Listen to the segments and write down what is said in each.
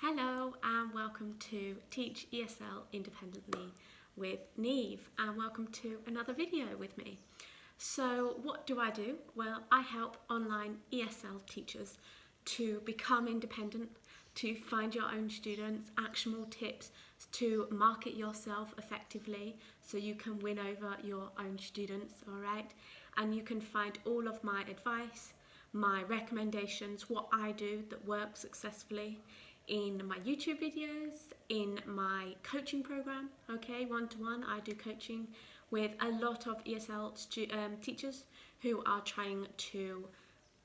Hello and welcome to Teach ESL Independently with Neve, and welcome to another video with me. So what do I do? Well, I help online ESL teachers to become independent, to find your own students, actionable tips to market yourself effectively so you can win over your own students, all right? And you can find all of my advice, my recommendations, what I do that works successfully in my YouTube videos, in my coaching program, okay, one-to-one. I do coaching with a lot of ESL teachers who are trying to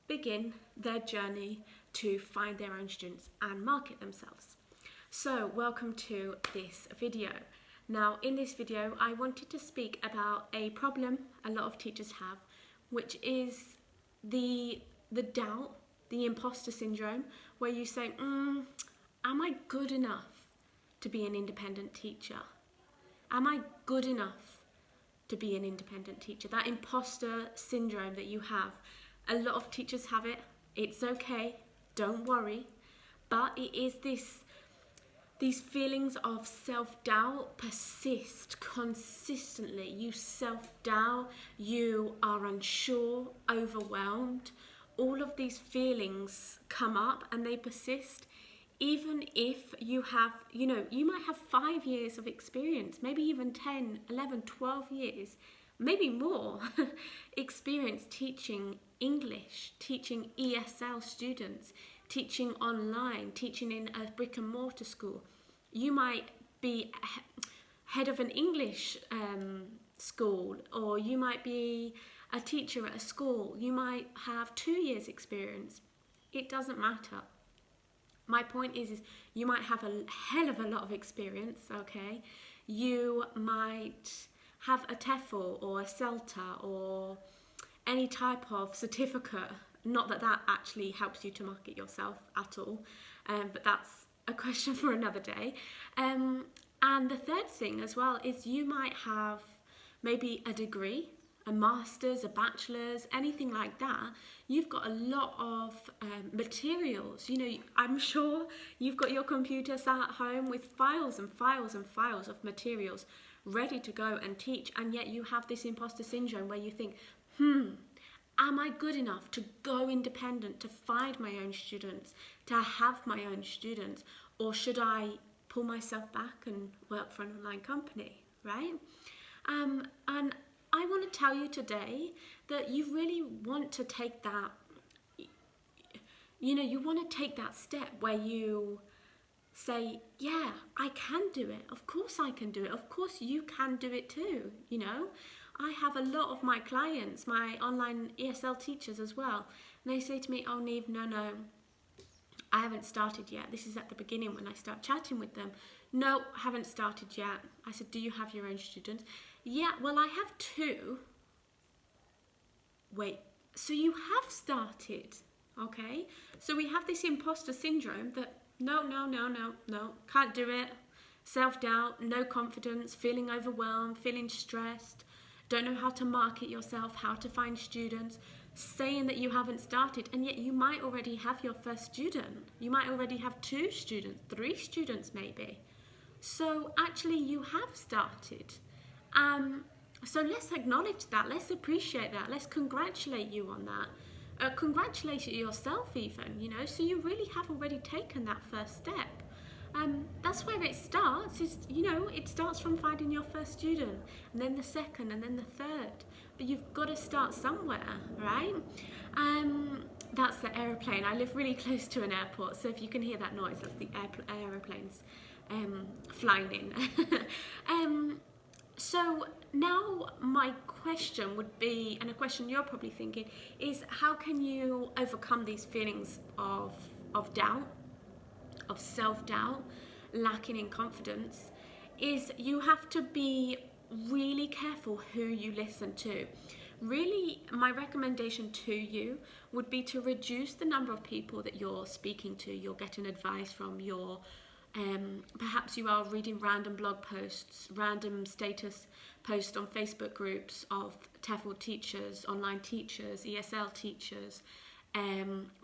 begin their journey to find their own students and market themselves. So welcome to this video. Now in this video I wanted to speak about a problem a lot of teachers have, which is the doubt, the imposter syndrome, where you say, am I good enough to be an independent teacher? Am I good enough to be an independent teacher? That imposter syndrome that you have. A lot of teachers have it. It's okay, don't worry. But it is these feelings of self-doubt persist consistently. You self-doubt, you are unsure, overwhelmed. All of these feelings come up and they persist. Even if you have, you might have 5 years of experience, maybe even 10, 11, 12 years, maybe more experience teaching English, teaching ESL students, teaching online, teaching in a brick and mortar school. You might be head of an English school, or you might be a teacher at a school. You might have 2 years experience. It doesn't matter. My point is you might have a hell of a lot of experience, okay? You might have a TEFL or a CELTA or any type of certificate. Not that that actually helps you to market yourself at all, but that's a question for another day. And the third thing as well is you might have maybe a degree, a master's, a bachelor's, anything like that. You've got a lot of materials. I'm sure you've got your computer sat at home with files and files and files of materials ready to go and teach, and yet you have this imposter syndrome where you think, am I good enough to go independent, to find my own students, to have my own students, or should I pull myself back and work for an online company, right? And I want to tell you today that you really want to take that, you want to take that step where you say, yeah, I can do it. Of course I can do it. Of course you can do it too, I have a lot of my clients, my online ESL teachers as well, and they say to me, oh Neve, no, I haven't started yet. This is at the beginning when I start chatting with them. No, haven't started yet. I said, do you have your own students? Yeah, well, I have 2. Wait, so you have started, okay? So we have this imposter syndrome that no, can't do it. Self-doubt, no confidence, feeling overwhelmed, feeling stressed, don't know how to market yourself, how to find students, saying that you haven't started, and yet you might already have your first student. You might already have 2 students, 3 students maybe. So actually you have started. So let's acknowledge that, let's appreciate that, let's congratulate you on that. Congratulate yourself even, so you really have already taken that first step. That's where it starts, it starts from finding your first student, and then the second, and then the third. But you've got to start somewhere, right? That's the aeroplane. I live really close to an airport, so if you can hear that noise, that's the aeroplanes flying in. So now my question would be, and a question you're probably thinking, is how can you overcome these feelings of doubt, of self-doubt, lacking in confidence? Is you have to be really careful who you listen to. Really, my recommendation to you would be to reduce the number of people that you're speaking to, you're getting advice from, perhaps you are reading random blog posts, random status posts on Facebook groups of TEFL teachers, online teachers, ESL teachers,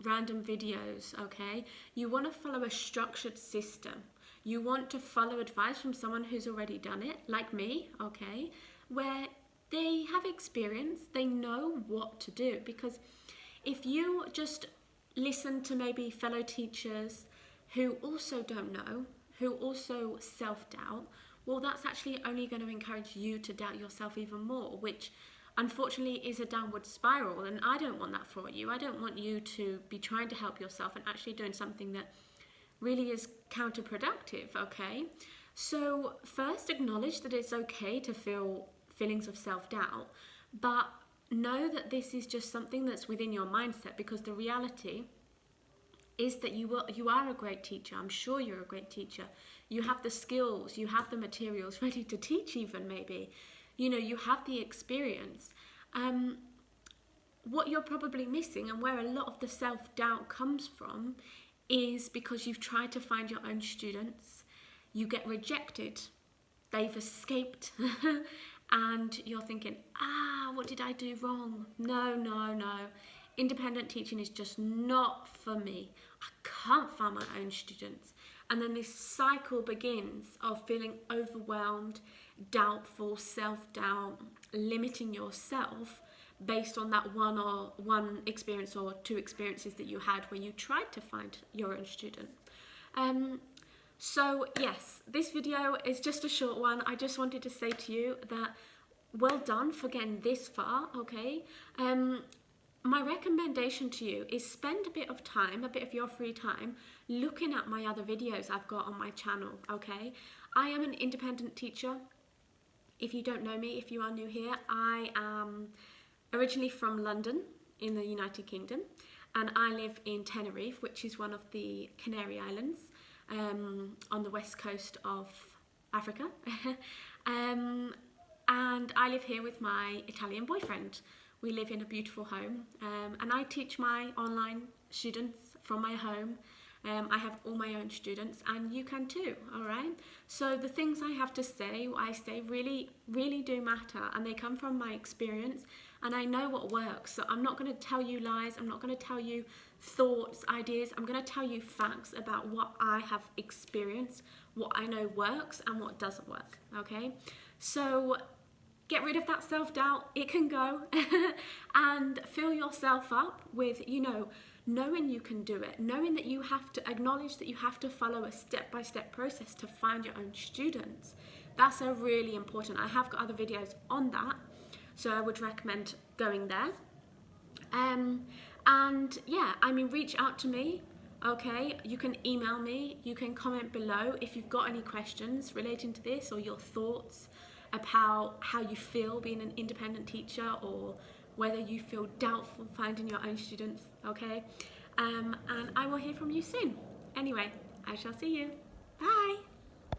random videos, okay? You want to follow a structured system. You want to follow advice from someone who's already done it, like me, okay? Where they have experience, they know what to do. Because if you just listen to maybe fellow teachers who also don't know, who also self-doubt, well, that's actually only going to encourage you to doubt yourself even more, which unfortunately is a downward spiral, and I don't want that for you. I don't want you to be trying to help yourself and actually doing something that really is counterproductive, okay? So first, acknowledge that it's okay to feel feelings of self-doubt, but know that this is just something that's within your mindset, because the reality is that you are a great teacher. I'm sure you're a great teacher. You have the skills, you have the materials ready to teach even, maybe. You know, you have the experience. What you're probably missing, and where a lot of the self-doubt comes from, is because you've tried to find your own students. You get rejected. They've escaped. And you're thinking, what did I do wrong? No. Independent teaching is just not for me. I can't find my own students. And then this cycle begins of feeling overwhelmed, doubtful, self-doubt, limiting yourself based on that one experience or two experiences that you had where you tried to find your own student. So yes, this video is just a short one. I just wanted to say to you that well done for getting this far, okay? My recommendation to you is spend a bit of time, a bit of your free time, looking at my other videos I've got on my channel, okay? I am an independent teacher. If you don't know me, if you are new here, I am originally from London in the United Kingdom, and I live in Tenerife, which is one of the Canary Islands on the west coast of Africa. And I live here with my Italian boyfriend. We live in a beautiful home, and I teach my online students from my home. I have all my own students, and you can too, all right? So the things I have to say, what I say, really, really do matter, and they come from my experience, and I know what works. So I'm not going to tell you lies. I'm not going to tell you thoughts, ideas. I'm going to tell you facts about what I have experienced, what I know works and what doesn't work, okay? So get rid of that self-doubt. It can go. And fill yourself up with, knowing you can do it, knowing that you have to acknowledge that you have to follow a step-by-step process to find your own students. That's a really important. I have got other videos on that, so I would recommend going there. And yeah, reach out to me, okay? You can email me, you can comment below if you've got any questions relating to this, or your thoughts about how you feel being an independent teacher, or whether you feel doubtful finding your own students, okay? And I will hear from you soon. Anyway, I shall see you. Bye.